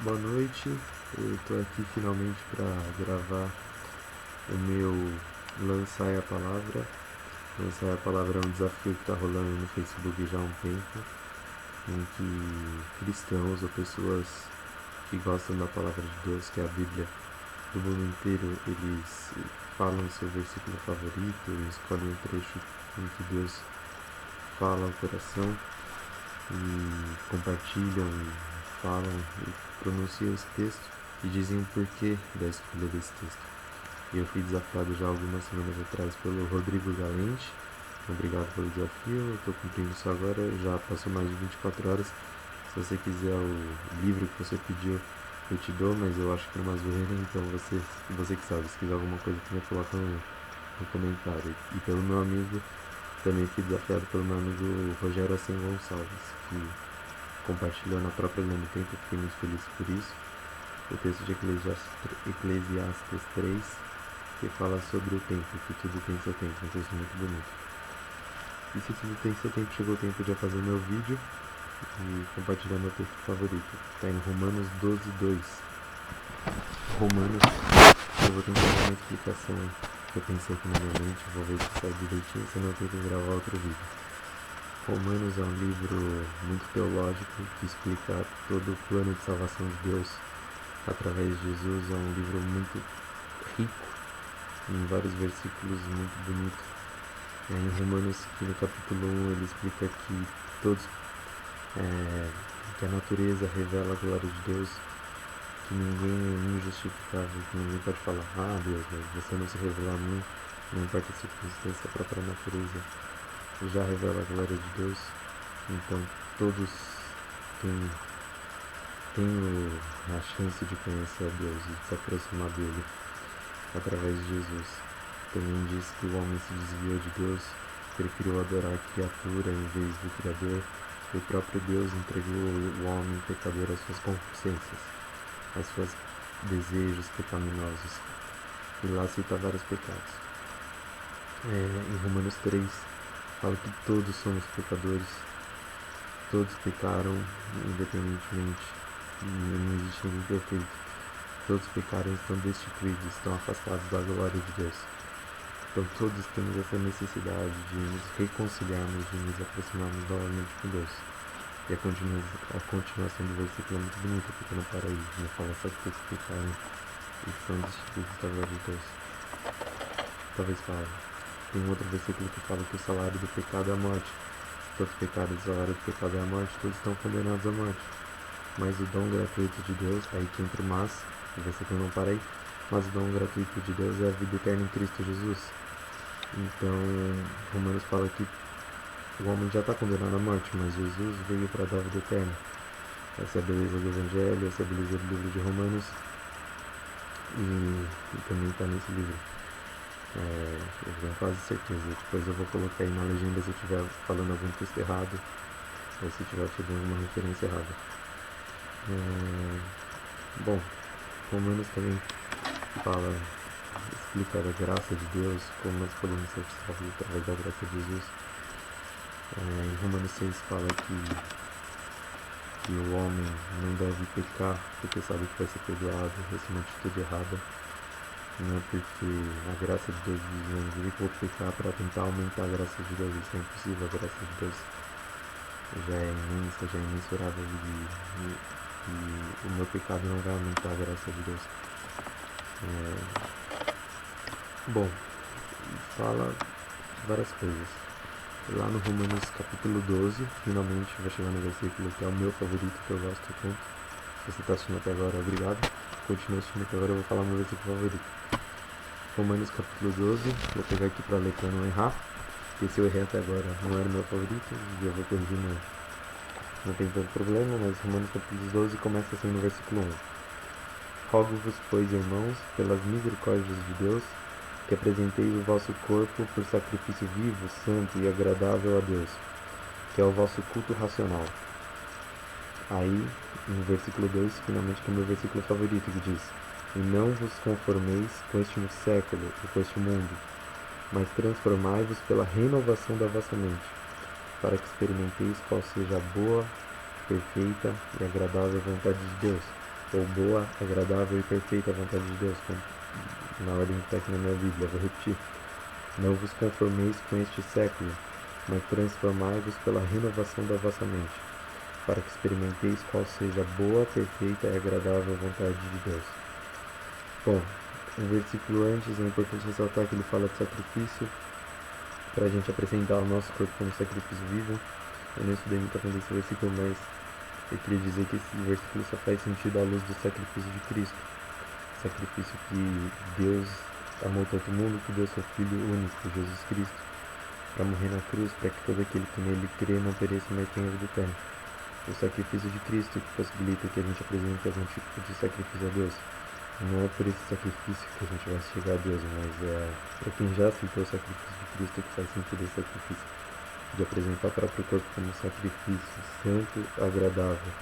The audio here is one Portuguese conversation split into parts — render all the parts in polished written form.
Boa noite, eu estou aqui finalmente para gravar o meu Lançai a Palavra. Lançai a Palavra é um desafio que está rolando no Facebook já há um tempo, em que cristãos ou pessoas que gostam da Palavra de Deus, que é a Bíblia do mundo inteiro, eles falam seu versículo favorito, escolhem um trecho em que Deus fala ao coração e compartilham e falam e pronunciam esse texto e dizem o porquê da escolha desse texto. Eu fui desafiado já algumas semanas atrás pelo Rodrigo Galente. Obrigado pelo desafio, eu estou cumprindo isso agora, já passou mais de 24 horas. Se você quiser o livro que você pediu, eu te dou, mas eu acho que é uma zoeira, então você que sabe, se quiser alguma coisa também coloca no comentário. E pelo meu amigo, também fui desafiado pelo meu amigo Rogério Assim Gonçalves, que compartilhou na própria linha do tempo, fiquei muito feliz por isso. O texto de Eclesiastes 3, que fala sobre o tempo, que tudo tem seu tempo, um texto muito bonito. E se tudo tem seu tempo, chegou o tempo de eu fazer meu vídeo e compartilhar meu texto favorito. Está em Romanos 12:2. Romanos, eu vou tentar dar uma explicação que eu pensei aqui na minha mente, vou ver se sai direitinho, senão eu tenho que gravar outro vídeo. Romanos é um livro muito teológico que explica todo o plano de salvação de Deus através de Jesus. É um livro muito rico, em vários versículos muito bonito. Em Romanos, que no capítulo 1, ele explica que que a natureza revela a glória de Deus, que ninguém é injustificável, que ninguém pode falar, Deus, mas você não se revelou a mim, não importa a circunstância, a própria natureza já revela a glória de Deus. Então todos têm a chance de conhecer a Deus e de se aproximar dele através de Jesus. Também diz que o homem se desviou de Deus, preferiu adorar a criatura em vez do Criador, e o próprio Deus entregou o homem pecador às suas concupiscências, aos seus desejos pecaminosos, e lá cita vários pecados. Em Romanos 3 fala que todos somos pecadores, todos pecaram independentemente, não existe ninguém perfeito. Todos pecaram e estão destituídos, estão afastados da glória de Deus. Então todos temos essa necessidade de nos reconciliarmos, de nos aproximarmos novamente com Deus. E a continuação do versículo é muito bonita, porque não para aí, não fala só que todos pecaram e estão destituídos da glória de Deus. Talvez fale. Tem um outro versículo que fala que o salário do pecado é a morte. Se todos pecaram e o salário do pecado é a morte, todos estão condenados à morte. Mas o dom gratuito de Deus, aí que entra o mas, o versículo não para aí, mas o dom gratuito de Deus é a vida eterna em Cristo Jesus. Então, Romanos fala que o homem já está condenado à morte, mas Jesus veio para dar a vida eterna. Essa é a beleza do Evangelho, essa é a beleza do livro de Romanos, e também está nesse livro. Eu tenho quase certeza, depois eu vou colocar aí na legenda se eu estiver falando algum texto errado, ou se estiver tirando alguma referência errada. Bom, Romanos também explica a graça de Deus, como nós podemos ser salvos através da graça de Jesus. Em Romanos 6 fala que o homem não deve pecar porque sabe que vai ser perdoado, essa é uma atitude errada. Não é porque a graça de Deus diz, eu vou pecar para tentar aumentar a graça de Deus, isso é impossível, a graça de Deus já é imensa, já é imensurável e o meu pecado não vai aumentar a graça de Deus. Bom, fala várias coisas. Lá no Romanos capítulo 12, finalmente vai chegar no versículo que é o meu favorito, que eu gosto tanto. Se você está assistindo até agora, obrigado. Continua assistindo até agora, eu vou falar o meu versículo favorito. Romanos capítulo 12, vou pegar aqui para ler para não errar, porque se eu errei até agora não era o meu favorito, e eu vou corrigir, não tem tanto problema, mas Romanos capítulo 12 começa assim no versículo 1. Rogo-vos, pois, irmãos, pelas misericórdias de Deus, que apresenteis o vosso corpo por sacrifício vivo, santo e agradável a Deus, que é o vosso culto racional. Aí, no versículo 2, finalmente, que é o meu versículo favorito, que diz: E não vos conformeis com este século ou com este mundo, mas transformai-vos pela renovação da vossa mente, para que experimenteis qual seja a boa, perfeita e agradável vontade de Deus. ou boa, agradável e perfeita vontade de Deus, na ordem que está aqui na minha Bíblia. Vou repetir. Não vos conformeis com este século, mas transformai-vos pela renovação da vossa mente, para que experimenteis qual seja a boa, perfeita e agradável vontade de Deus. Bom, um versículo antes é importante ressaltar que ele fala de sacrifício, para a gente apresentar o nosso corpo como sacrifício vivo. Eu não estudei muito a fundo esse versículo, mas eu queria dizer que esse versículo só faz sentido à luz do sacrifício de Cristo. Sacrifício que Deus amou tanto o mundo que deu seu Filho único, Jesus Cristo, para morrer na cruz, para que todo aquele que nele crê não pereça, mas tenha vida eterna. O sacrifício de Cristo que possibilita que a gente apresente algum tipo de sacrifício a Deus. Não é por esse sacrifício que a gente vai chegar a Deus, mas é para quem já aceitou o sacrifício de Cristo que faz sentido esse sacrifício, de apresentar o próprio corpo como sacrifício santo, agradável.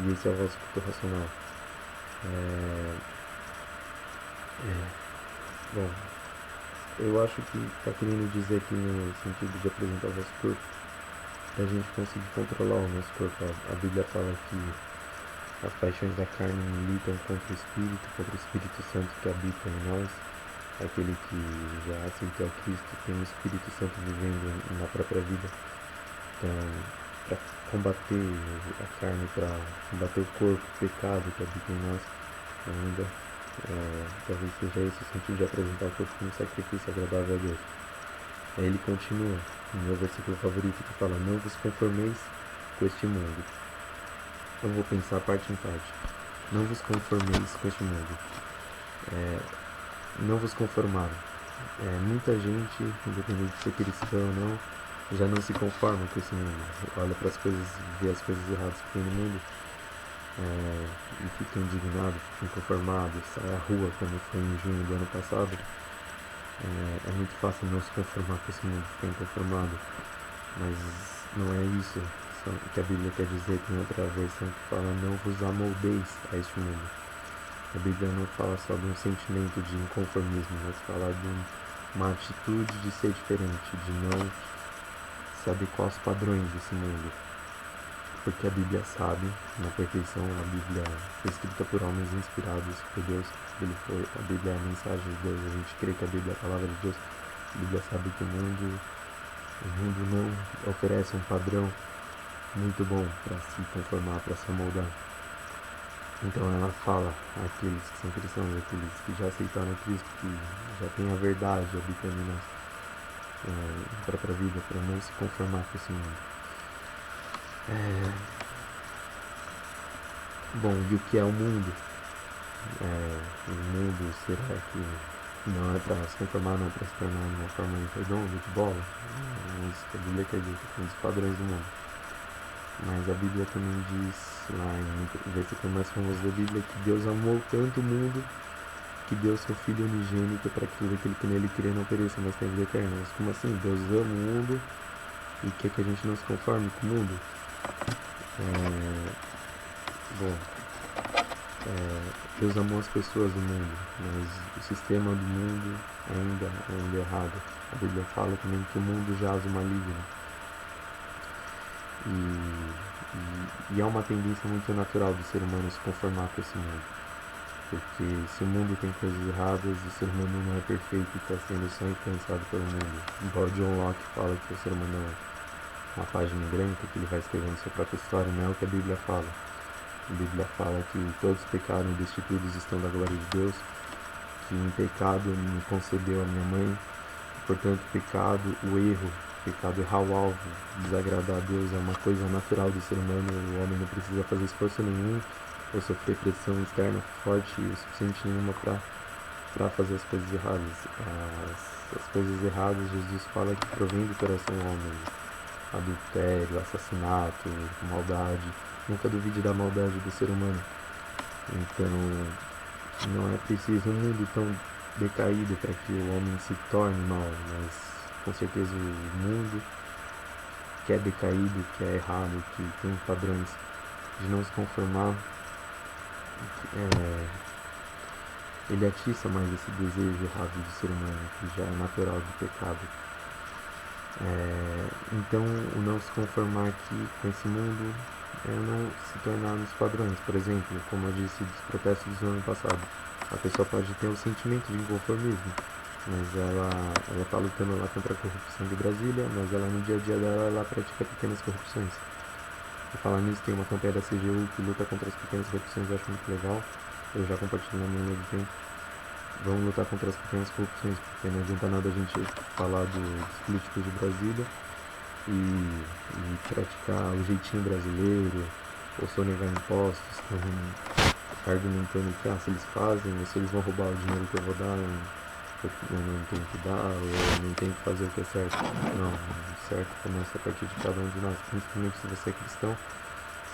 E esse é o vosso culto racional. Bom, eu acho que está querendo dizer aqui no sentido de apresentar o vosso corpo, para a gente conseguir controlar o nosso corpo. A Bíblia fala que as paixões da carne militam contra o Espírito Santo que habita em nós. Aquele que já aceitou a Cristo tem o Espírito Santo vivendo na própria vida. Então, para combater a carne, para combater o corpo, o pecado que habita em nós, ainda talvez seja esse o sentido de apresentar o corpo como sacrifício agradável a Deus. Aí ele continua, no meu versículo favorito, que fala: não vos conformeis com este mundo. Eu vou pensar parte em parte. Não vos conformeis com este mundo. Não vos conformaram. Muita gente, independente de ser cristão ou não, já não se conforma com esse mundo. Olha para as coisas, vê as coisas erradas que tem no mundo e fica indignado, fica inconformado, sai à rua, como foi em junho do ano passado. É muito fácil não se conformar com esse mundo, ficar inconformado, mas não é isso que a Bíblia quer dizer. Tem outra versão que fala: não vos amoldeis a este mundo. A Bíblia não fala só de um sentimento de inconformismo, mas fala de uma atitude de ser diferente, de não se adequar aos padrões desse mundo. Porque a Bíblia sabe, na perfeição, a Bíblia foi escrita por homens inspirados por Deus. A Bíblia é a mensagem de Deus, a gente crê que a Bíblia é a palavra de Deus. A Bíblia sabe que o mundo não oferece um padrão muito bom para se conformar, para se amoldar. Então ela fala àqueles que são cristãos, àqueles que já aceitaram Cristo, que já têm a verdade habitando em nós, na própria vida, para não se conformar com esse mundo. Bom, e o que é o mundo? O mundo, será que não é para se conformar, não é para se tornar uma forma redonda, de bola? Não é isso que a Bíblia quer dizer, que os padrões do mundo. Mas a Bíblia também diz, lá em versículo mais famoso da Bíblia, que Deus amou tanto o mundo que deu seu Filho unigênito para que todo aquele que nele crê não pereça, mas tenha vida eterna. Mas como assim? Deus ama o mundo e quer que a gente não se conforme com o mundo? Deus amou as pessoas do mundo, mas o sistema do mundo ainda é errado. A Bíblia fala também que o mundo jaz o maligno. E é uma tendência muito natural do ser humano se conformar com esse mundo. Porque se o mundo tem coisas erradas, o ser humano não é perfeito e está sendo só influenciado pelo mundo. Igual John Locke fala que o ser humano é uma página em branco, que ele vai escrevendo sua própria história, não é o que a Bíblia fala. A Bíblia fala que todos pecaram e destituídos estão da glória de Deus, que em pecado me concebeu a minha mãe, portanto pecado, o erro, pecado errar o alvo, desagradar a Deus é uma coisa natural do ser humano. O homem não precisa fazer esforço nenhum ou sofrer pressão externa forte o suficiente nenhuma para fazer as coisas erradas. As coisas erradas, Jesus fala que provém do coração do homem: adultério, assassinato, maldade. Nunca duvide da maldade do ser humano. Então não é preciso um mundo tão decaído para que o homem se torne mal, mas com certeza o mundo que é decaído, que é errado, que tem padrões de não se conformar, ele atiça mais esse desejo errado do ser humano, que já é natural do pecado. Então o não se conformar aqui com esse mundo não se tornar nos padrões. Por exemplo, como eu disse dos protestos do ano passado, a pessoa pode ter um sentimento de inconformismo, mas ela tá lutando lá contra a corrupção de Brasília, mas ela no dia a dia dela ela pratica pequenas corrupções. Por falar nisso, tem uma campanha da CGU que luta contra as pequenas corrupções, eu acho muito legal. Eu já compartilhei na minha linha do tempo. Vamos lutar contra as pequenas corrupções, porque não adianta nada a gente falar dos políticos de Brasília e praticar o jeitinho brasileiro, ou sonegar impostos, argumentando que se eles fazem, ou se eles vão roubar o dinheiro que eu vou dar, eu não tenho que dar, ou eu não tenho que fazer o que é certo. Não, o certo começa a partir de cada um de nós, principalmente se você é cristão,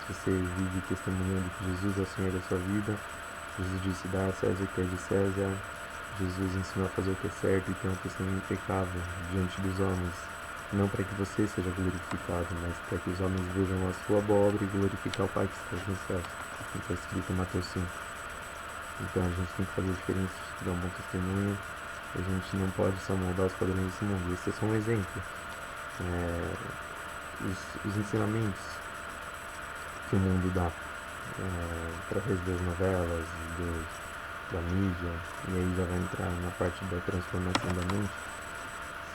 se você vive testemunhando que Jesus é o Senhor da sua vida. Jesus disse: dá a César o que é de César. Jesus ensinou a fazer o que é certo e ter um testemunho impecável diante dos homens, não para que você seja glorificado, mas para que os homens vejam a sua boa obra e glorificar o Pai que está nos céus, como está escrito em Mateus 5. Então a gente tem que fazer a diferença, dar um bom testemunho. A gente não pode só moldar os padrões desse mundo. Esse é só um exemplo. Os ensinamentos que o mundo dá através das novelas, da mídia, e aí já vai entrar na parte da transformação da mente.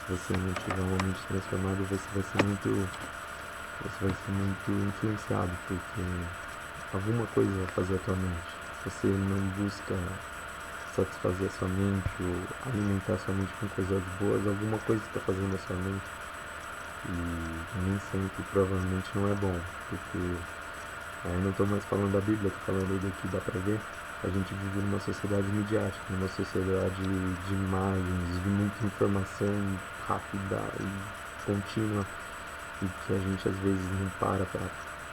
Se você não tiver uma mente transformada, você vai ser muito influenciado, porque alguma coisa vai fazer a tua mente. Se você não busca satisfazer a sua mente ou alimentar a sua mente com coisas boas, alguma coisa está fazendo a sua mente, e nem sempre, provavelmente, não é bom, porque eu não estou mais falando da Bíblia, estou falando daqui, dá pra ver. A gente vive numa sociedade midiática, numa sociedade de imagens, de muita informação rápida e contínua, e que a gente às vezes não para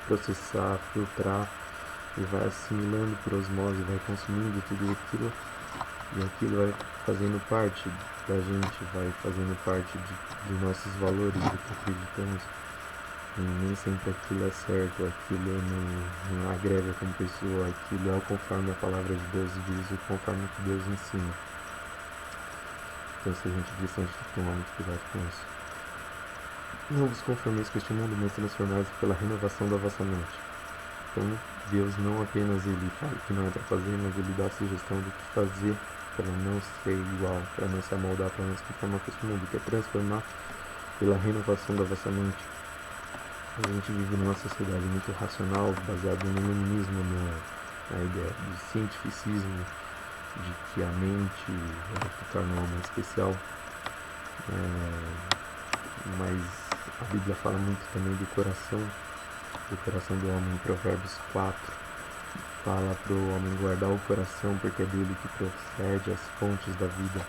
processar, filtrar, e vai assimilando por osmose, vai consumindo tudo aquilo, e aquilo vai fazendo parte da gente, vai fazendo parte de nossos valores, do que acreditamos. E nem sempre aquilo é certo, aquilo não agrega como pessoa, aquilo é conforme a palavra de Deus diz, o conforme o que Deus ensina. Então, se a gente diz, a gente tem que tomar muito cuidado com isso. Não vos conformeis com este mundo, mas transformados pela renovação da vossa mente. Então, Deus não apenas ele fala que não é para fazer, mas ele dá a sugestão do que fazer para não ser igual, para não se amoldar, para não se conformar com este mundo, que é transformar pela renovação da vossa mente. A gente vive numa sociedade muito racional, baseada no iluminismo, na ideia do cientificismo, de que a mente é o que torna o homem especial. Mas a Bíblia fala muito também do coração do homem. Em Provérbios 4 fala para o homem guardar o coração, porque é dele que procede as fontes da vida.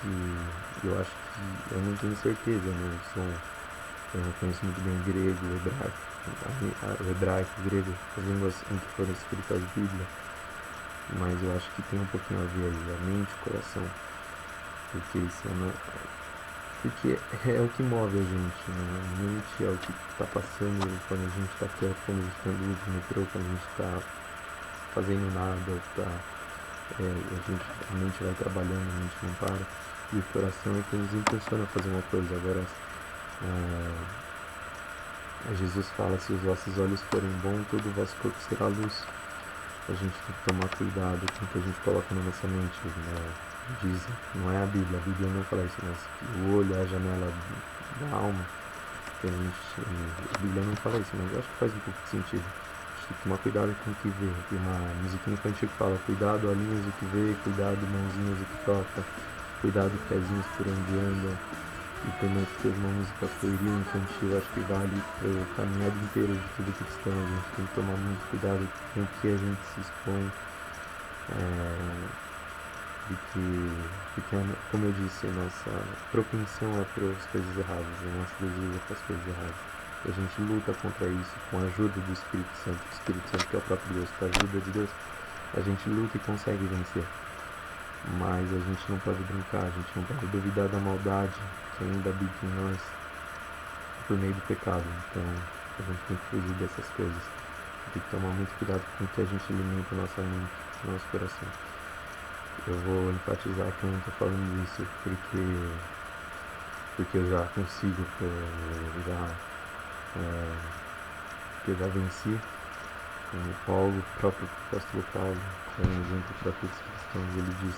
E eu acho que, eu não tenho certeza, eu não conheço muito bem o grego, o hebraico, o grego, as línguas em que foram escritas a Bíblia, mas eu acho que tem um pouquinho a ver aí, a mente, o coração, porque é o que move a gente, né? A mente é o que está passando quando a gente está quieto, quando a gente está andando de metrô, quando a gente está fazendo nada, a mente vai trabalhando, a mente não para, e o coração é que nos impulsiona a fazer uma coisa. Agora, Jesus fala: se os vossos olhos forem bons, todo o vosso corpo será luz. A gente tem que tomar cuidado com o que a gente coloca na nossa mente, né? Diz, não é a Bíblia não fala isso, mas o olho é a janela da alma. A Bíblia não fala isso, mas eu acho que faz um pouco de sentido. A gente tem que tomar cuidado com o que vê. Tem uma musiquinha infantil que fala: cuidado, olhinhos, o que vê, cuidado, mãozinhas, o que toca, cuidado, pezinhos por onde andam. E também que seja uma música pueril, infantil, acho que vale para o caminhado inteiro de tudo cristão. A gente tem que tomar muito cuidado com o que a gente se expõe, porque, como eu disse, a nossa propensão é para as coisas erradas, o nosso desejo é para as coisas erradas. E a gente luta contra isso com a ajuda do Espírito Santo que é o próprio Deus, com a ajuda de Deus, a gente luta e consegue vencer. Mas a gente não pode brincar, a gente não pode duvidar da maldade que ainda habita em nós por meio do pecado. Então a gente tem que fugir dessas coisas. Tem que tomar muito cuidado com o que a gente alimenta nossa mente, nosso coração. Eu vou enfatizar que eu não estou falando isso porque eu já consigo, que eu já venci, como Paulo, o próprio apóstolo Paulo, que é um exemplo para todos os cristãos. Ele diz: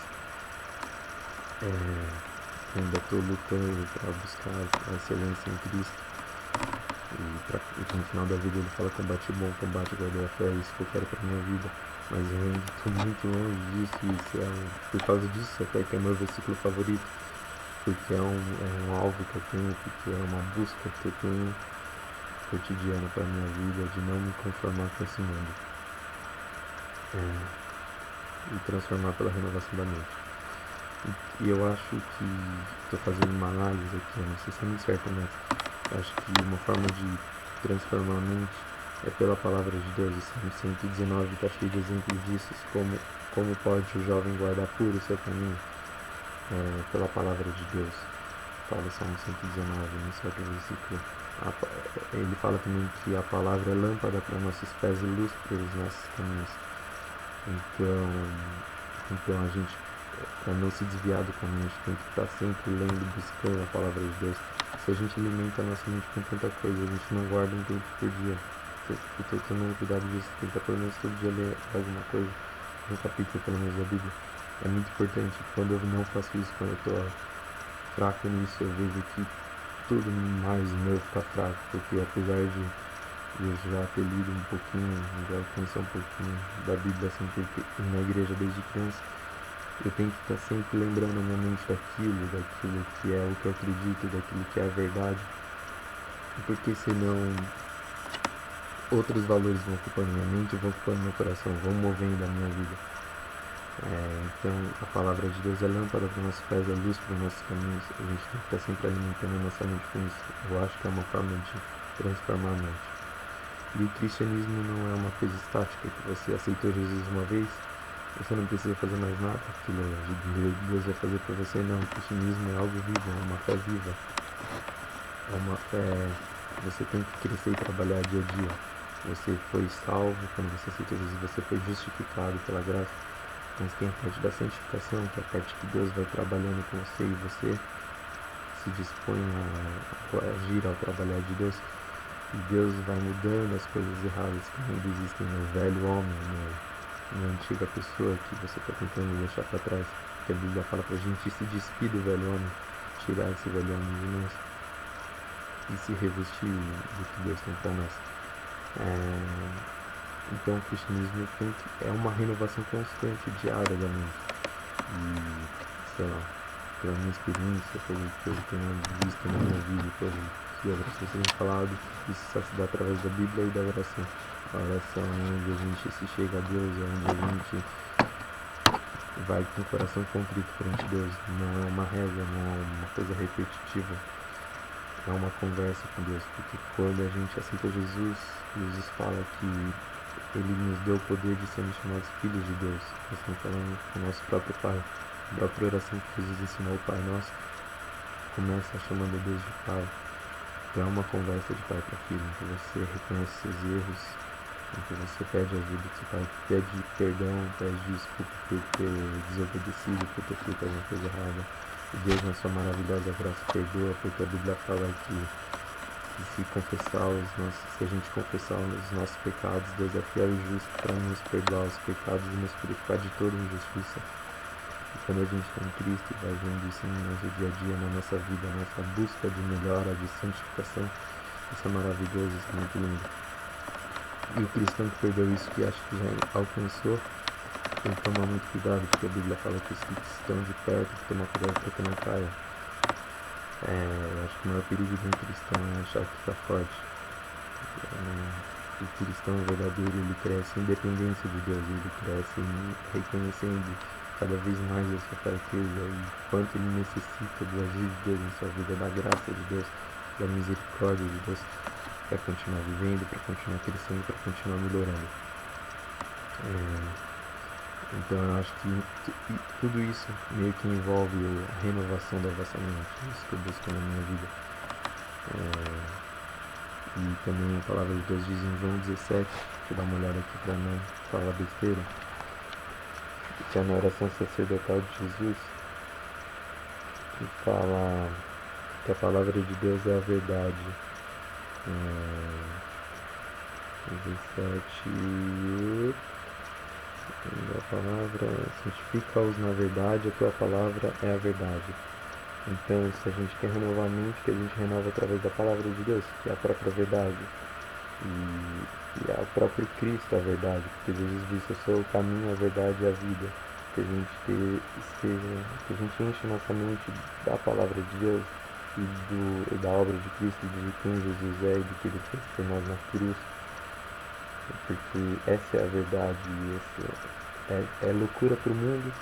ainda estou lutando para buscar a excelência em Cristo. E no final da vida ele fala: combate bom, combate, guardei a fé, é isso que eu quero para minha vida. Mas eu ainda estou muito longe disso, e isso por causa disso até que é meu versículo favorito, porque é um alvo que eu tenho, porque é uma busca que eu tenho cotidiana para minha vida, de não me conformar com esse mundo, e transformar pela renovação da mente. E eu acho que estou fazendo uma análise aqui, eu não sei se é muito certo, mas eu acho que uma forma de transformar a mente é pela palavra de Deus. O Salmo 119 está cheio de exemplos disso, como pode o jovem guardar puro o seu caminho pela palavra de Deus. Fala Salmo 119, no certo versículo. Ele fala também que a palavra é lâmpada para nossos pés e luz para os nossos caminhos. Então a gente, para não se desviar do caminho, a gente tem que estar sempre lendo, buscando a palavra de Deus. Se a gente alimenta a nossa mente com tanta coisa, a gente não guarda um tempo por dia. Estou tomando cuidado disso, tentar pelo menos todo dia ler alguma coisa, um capítulo pelo menos da Bíblia. É muito importante. Quando eu não faço isso, quando eu estou fraco nisso, eu vejo que tudo mais meu fica fraco, porque apesar de eu já ter lido um pouquinho, já conhecer um pouquinho da Bíblia, assim, porque na igreja desde criança, eu tenho que estar sempre lembrando na minha mente daquilo que é o que eu acredito, daquilo que é a verdade, porque senão outros valores vão ocupando minha mente, vão ocupando meu coração, vão movendo a minha vida. Então a palavra de Deus é lâmpada para os nossos pés, é luz para os nossos caminhos. A gente tem que estar sempre alimentando a nossa mente com isso. Eu acho que é uma forma de transformar a mente. E o cristianismo não é uma coisa estática, que você aceitou Jesus uma vez, você não precisa fazer mais nada, aquilo Deus vai fazer para você. Não, o cristianismo é algo vivo, é uma fé viva, é uma fé, você tem que crescer e trabalhar dia a dia. Você foi salvo, quando você aceitou Jesus, você foi justificado pela graça, mas tem a parte da santificação, que é a parte que Deus vai trabalhando com você e você se dispõe a agir ao trabalhar de Deus. E Deus vai mudando as coisas erradas que ainda existem no velho homem, na antiga pessoa que você está tentando deixar para trás. Que a Bíblia fala para a gente se despir do velho homem, tirar esse velho homem de nós e se revestir do que Deus tem para nós. Então o cristianismo é uma renovação constante, diária da mente. E, sei lá, pela minha experiência, pelo que eu tenho visto na minha vida, pelo que outras pessoas têm falado, isso só se dá através da Bíblia e da oração. A oração é onde a gente se chega a Deus, é onde a gente vai com o coração contrito perante Deus. Não é uma reza, não é uma coisa repetitiva, é uma conversa com Deus. Porque quando a gente aceita Jesus, Jesus fala que Ele nos deu o poder de sermos chamados filhos de Deus. Nós estamos falando com o nosso próprio Pai. A própria oração que Jesus ensinou ao Pai Nosso começa chamando a Deus de Pai. Então é uma conversa de pai para filho, em que você reconhece seus erros, em que você pede ajuda do seu pai, pede perdão, pede desculpa por ter desobedecido, por ter feito alguma coisa errada. E Deus, na sua maravilhosa graça, perdoa, porque a Bíblia fala que se a gente confessar os nossos pecados, Deus é fiel e justo para nos perdoar os pecados e nos purificar de toda injustiça. E quando a gente está em Cristo e vai vendo isso no nosso dia a dia, na nossa vida, na nossa busca de melhora, de santificação, isso é maravilhoso, isso é muito lindo. E o cristão que perdeu isso, que acha que já alcançou, tem que tomar muito cuidado, porque a Bíblia fala que os que estão de perto tem que tomar cuidado para que não caia. Eu acho que o maior perigo de um cristão é achar que está forte. O cristão verdadeiro, ele cresce em dependência de Deus, ele cresce reconhecendo cada vez mais a sua fraqueza e quanto ele necessita do agir de Deus em sua vida, da graça de Deus, da misericórdia de Deus, para continuar vivendo, para continuar crescendo, para continuar melhorando. Então eu acho que tudo isso meio que envolve a renovação da vossa mente, isso que eu busco na minha vida. E também a palavra de Deus diz em João 17, deixa eu dar uma olhada aqui para não falar besteira, que é na oração sacerdotal de Jesus, que fala que a palavra de Deus é a verdade. 17. A palavra, santifica-os na verdade, a tua palavra é a verdade. Então, se a gente quer renovar a mente, que a gente renova através da palavra de Deus, que é a própria verdade. E é o próprio Cristo a verdade, porque Jesus disse: eu sou o caminho, a verdade e a vida. Que a gente que a gente enche nossa mente da palavra de Deus e da obra de Cristo, de quem Jesus é e do que ele fez por nós na cruz. Porque essa é a verdade, e essa é loucura para o mundo,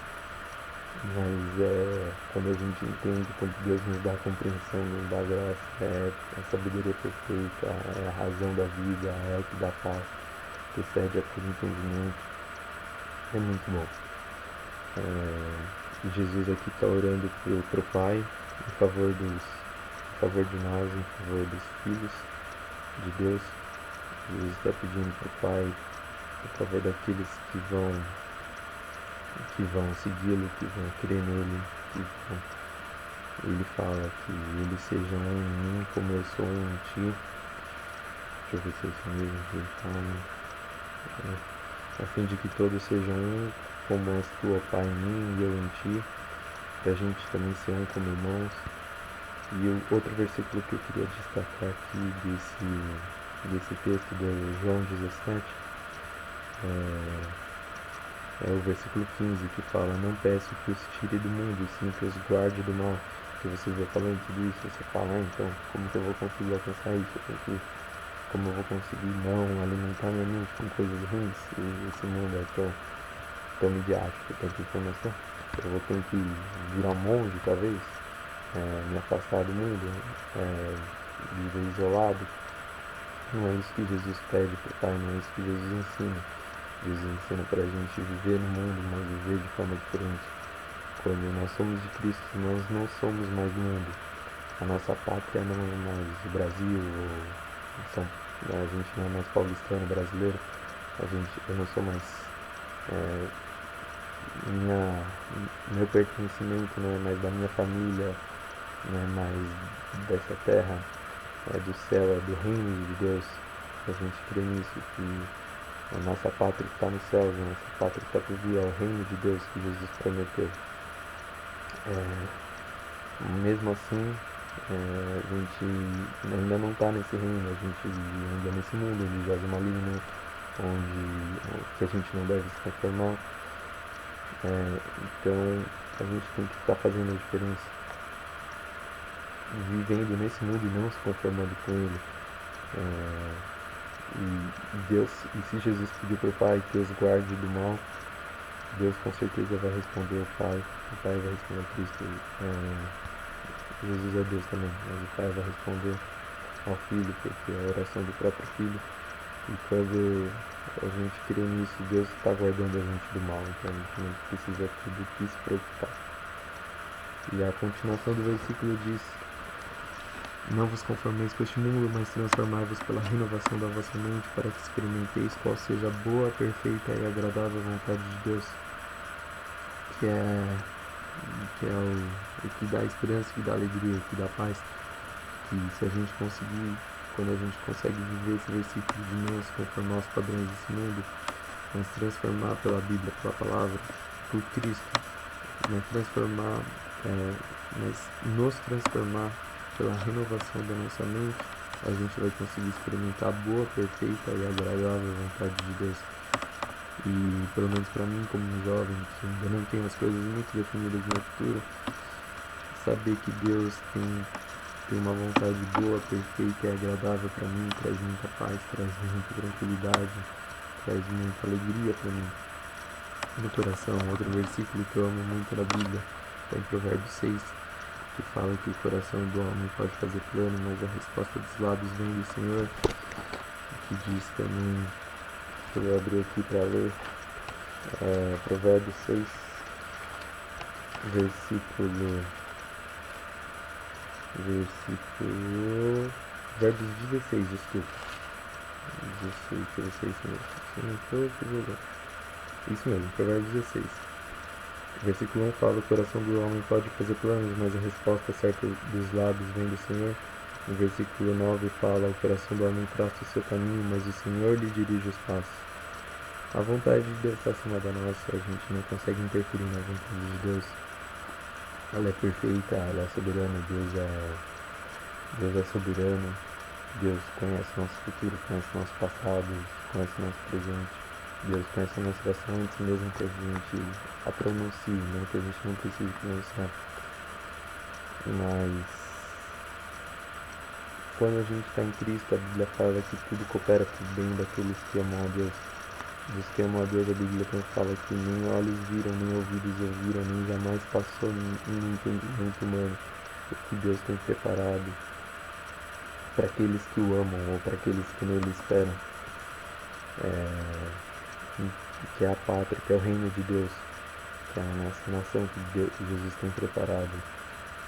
mas quando a gente entende, quando Deus nos dá a compreensão, nos dá a graça, é a sabedoria perfeita, é a razão da vida, é o que dá paz, que excede a todo entendimento. É muito bom. Jesus aqui está orando pro Pai em favor de nós, em favor dos filhos de Deus. Jesus está pedindo para o Pai em favor daqueles que vão segui-lo, que vão crer nele, ele fala que eles sejam um em mim como eu sou um em ti. Deixa eu ver se é isso mesmo que ele fala. A fim de que todos sejam um, como és tu, ó Pai, em mim e eu em ti, para a gente também ser um como irmãos. E o outro versículo que eu queria destacar aqui desse texto do João 17 é o versículo 15, que fala: não peço que os tire do mundo, sim que os guarde do mal. Que você vê falando tudo isso, você fala: então, como que eu vou conseguir alcançar isso? Como eu vou conseguir não alimentar minha mente com coisas ruins? E esse mundo é tão midiático, tanta informação. Eu vou ter que virar um monge, talvez, me afastar do mundo, viver isolado. Não é isso que Jesus pede para o Pai, não é isso que Jesus ensina. Jesus ensina para a gente viver no mundo, mas viver de forma diferente. Quando nós somos de Cristo, nós não somos mais do mundo. A nossa pátria não é mais o Brasil, a gente não é mais paulistano, brasileiro. Eu não sou mais... meu pertencimento não é mais da minha família, não é mais dessa terra, é do céu, é do reino de Deus. A gente crê nisso, que a nossa pátria está no céu, a nossa pátria está por vir, é o reino de Deus que Jesus prometeu. Mesmo assim, a gente ainda não está nesse reino, a gente ainda é nesse mundo de jaz maligno, que a gente não deve se transformar. Então a gente tem que estar fazendo a diferença, vivendo nesse mundo e não se conformando com ele. E se Jesus pediu para o Pai que os guarde do mal, Deus com certeza vai responder ao Pai, o Pai vai responder a Cristo. Jesus é Deus também, mas o Pai vai responder ao Filho, porque é a oração do próprio Filho. E quando a gente crê nisso, Deus está guardando a gente do mal, então a gente não precisa tudo que se preocupar. E a continuação do versículo diz: não vos conformeis com este mundo, mas transformai-vos pela renovação da vossa mente, para que experimenteis qual seja a boa, perfeita e agradável vontade de Deus, que é o que dá esperança, que dá alegria, que dá paz. Que se a gente conseguir, quando a gente consegue viver esse versículo de não se conformar aos padrões desse mundo, mas transformar pela Bíblia, pela palavra, por Cristo, mas nos transformar pela renovação da nossa mente, a gente vai conseguir experimentar a boa, perfeita e agradável vontade de Deus. E pelo menos para mim, como um jovem que ainda não tem as coisas muito definidas no futuro, saber que Deus tem uma vontade boa, perfeita e agradável para mim, traz muita paz, traz muita tranquilidade, traz muita alegria para mim no coração. Outro versículo que eu amo muito na Bíblia está em Provérbios 6, que fala que o coração do homem pode fazer plano, mas a resposta dos lábios vem do Senhor. Que diz também, que eu vou abrir aqui para ler, Provérbios 6, Provérbios 16, desculpa. 16, isso mesmo, Provérbios 16. Versículo 1 fala: o coração do homem pode fazer planos, mas a resposta certa dos lábios vem do Senhor. No versículo 9 fala: o coração do homem traça o seu caminho, mas o Senhor lhe dirige os passos. A vontade de Deus está acima da nossa, a gente não consegue interferir na vontade de Deus. Ela é perfeita, ela é soberana, Deus é soberano, Deus conhece nosso futuro, conhece nosso passado, conhece nosso presente. Deus conhece a nossa oração antes mesmo que a gente a pronuncie, não que a gente não precise pronunciar. Mas quando a gente está em Cristo, a Bíblia fala que tudo coopera para o bem daqueles que amam a Deus. Dos que amam a Deus, a Bíblia também fala que nem olhos viram, nem ouvidos ouviram, nem jamais passou em entendimento humano o que Deus tem preparado para aqueles que o amam ou para aqueles que nele esperam. Que é a pátria, que é o reino de Deus, que é a nossa nação que Jesus tem preparado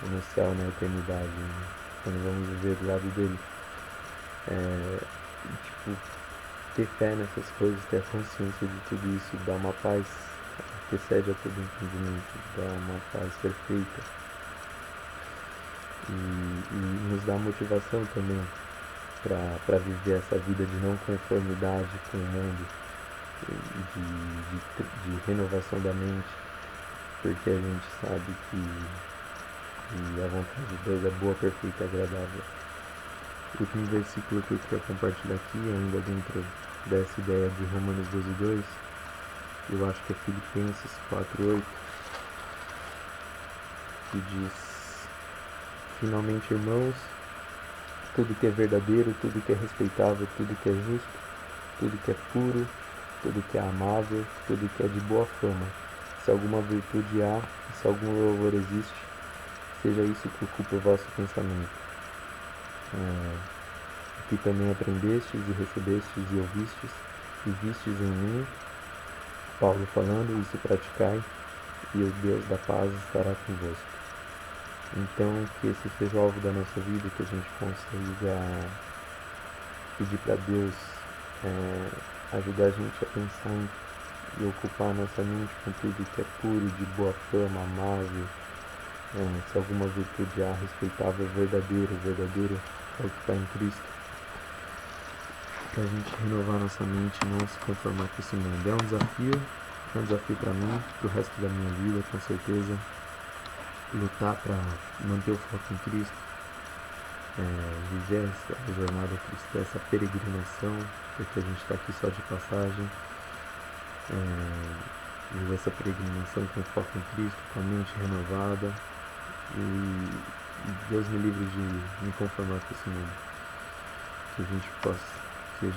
no céu, na eternidade, né? Quando vamos viver do lado dele. Ter fé nessas coisas, ter a consciência de tudo isso, dá uma paz que excede a todo entendimento, dá uma paz perfeita e nos dá motivação também para viver essa vida de não conformidade com o mundo, de renovação da mente, porque a gente sabe que a vontade de Deus é boa, perfeita e agradável. O último versículo que eu queria compartilhar aqui, ainda dentro dessa ideia de Romanos 12:2, eu acho que é Filipenses 4:8, que diz: finalmente, irmãos, tudo que é verdadeiro, tudo que é respeitável, tudo que é justo, tudo que é puro, tudo que é amável, tudo que é de boa fama, se alguma virtude há, se algum louvor existe, seja isso que ocupe o vosso pensamento. Que também aprendestes e recebestes e ouvistes e vistes em mim, Paulo falando, isso praticai, e o Deus da paz estará convosco. Então, que esse seja o alvo da nossa vida, que a gente consiga pedir para Deus ajudar a gente a pensar e ocupar a nossa mente com tudo que é puro, de boa fama, amável, se alguma virtude há, respeitável, verdadeiro é o que está em Cristo. Para a gente renovar nossa mente e não se conformar com esse mundo. É um desafio para mim, para o resto da minha vida, com certeza. Lutar para manter o foco em Cristo, viver essa jornada cristã, essa peregrinação, porque a gente está aqui só de passagem. Viver essa peregrinação com foco em Cristo, com a mente renovada, e Deus me livre de me conformar com esse mundo. Que a gente possa, se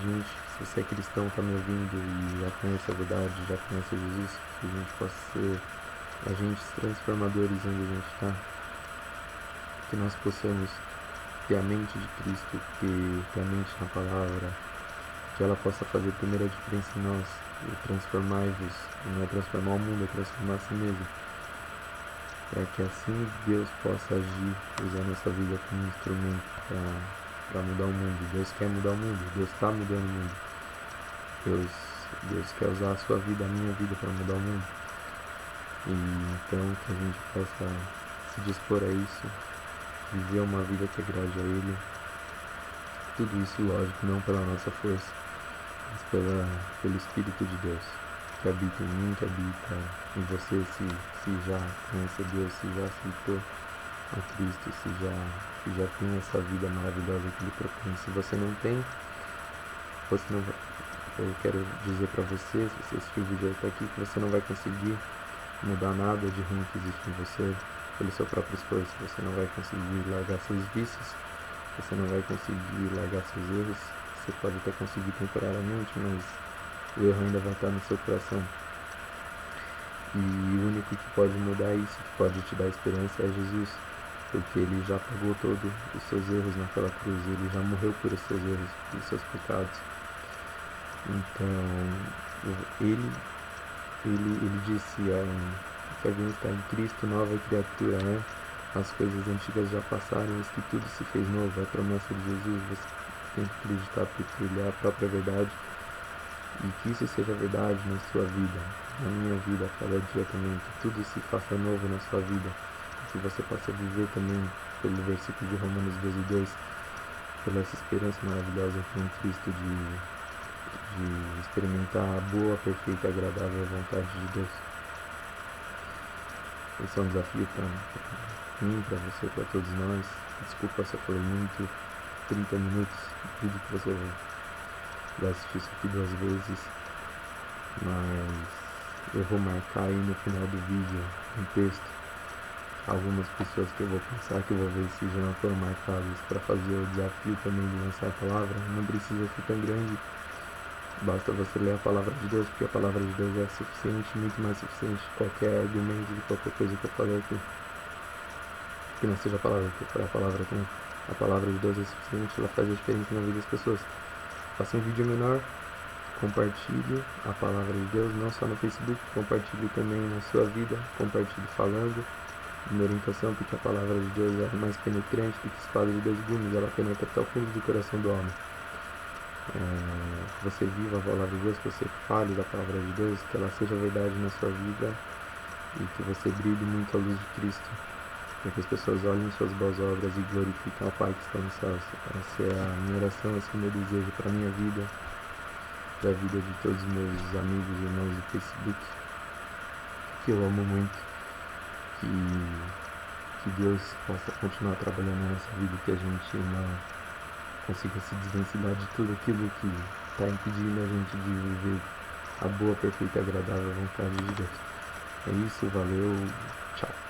você é cristão, está me ouvindo e já conhece a verdade, já conhece Jesus, que a gente possa ser agentes transformadores onde a gente está, que nós possamos ter a mente de Cristo, ter a mente na palavra, que ela possa fazer a primeira diferença em nós, e transformar-vos, não é transformar o mundo, é transformar a si mesmo, para que assim Deus possa agir, usar a nossa vida como instrumento para mudar o mundo. Deus quer mudar o mundo, Deus está mudando o mundo. Deus quer usar a sua vida, a minha vida, para mudar o mundo. E então que a gente possa se dispor a isso, viver uma vida que agrade a Ele. Tudo isso, lógico, não pela nossa força, mas pelo Espírito de Deus, que habita em mim, que habita em você, se já conhece Deus, se já aceitou a Cristo, se já tem essa vida maravilhosa que Ele propõe. Se você não tem, você não vai, eu quero dizer para você, se você assistiu o vídeo até aqui, que você não vai conseguir mudar nada de ruim que existe em você pelo seu próprio esforço. Você não vai conseguir largar seus vícios, você não vai conseguir largar seus erros. Você pode até conseguir temporariamente, mas o erro ainda vai estar no seu coração. E o único que pode mudar isso, que pode te dar esperança, é Jesus, porque Ele já pagou todos os seus erros naquela cruz, Ele já morreu por os seus erros, pelos seus pecados. Então, ele disse que alguém está em Cristo, nova criatura, né? As coisas antigas já passaram, eis que tudo se fez novo. É a promessa de Jesus, você tem que acreditar, porque Ele é a própria verdade, e que isso seja verdade na sua vida, na minha vida, a cada dia também, que tudo se faça novo na sua vida, que você possa viver também pelo versículo de Romanos 12:2, pela essa esperança maravilhosa que é em Cristo de experimentar a boa, perfeita e agradável vontade de Deus. Esse é um desafio para mim, para você, para todos nós. Desculpa se eu falei muito, 30 minutos, acredito que você vai assistir isso aqui 2 vezes, mas eu vou marcar aí no final do vídeo um texto, algumas pessoas que eu vou pensar, que eu vou ver se já não foram marcadas, para fazer o desafio também de lançar a palavra. Não precisa ser tão grande, basta você ler a palavra de Deus, porque a palavra de Deus é suficiente, muito mais suficiente que qualquer argumento de qualquer coisa que eu falei aqui. Que não seja a palavra, que a palavra tem. A palavra de Deus é suficiente, ela faz a diferença na vida das pessoas. Faça um vídeo menor, compartilhe a palavra de Deus, não só no Facebook, compartilhe também na sua vida, compartilhe falando, minha orientação, porque a palavra de Deus é mais penetrante do que espada de 2 gumes, ela penetra até o fundo do coração do homem. Que você viva a palavra de Deus, que você fale da palavra de Deus, que ela seja verdade na sua vida e que você brilhe muito a luz de Cristo, para que as pessoas olhem suas boas obras e glorifiquem ao Pai que está nos céus. Essa é a minha oração, esse é o meu desejo para a minha vida, para a vida de todos os meus amigos e irmãos do Facebook, que eu amo muito. Que Deus possa continuar trabalhando na nossa vida, que a gente não consiga se desvencilhar de tudo aquilo que está impedindo a gente de viver a boa, perfeita e agradável vontade de Deus. É isso, valeu, tchau.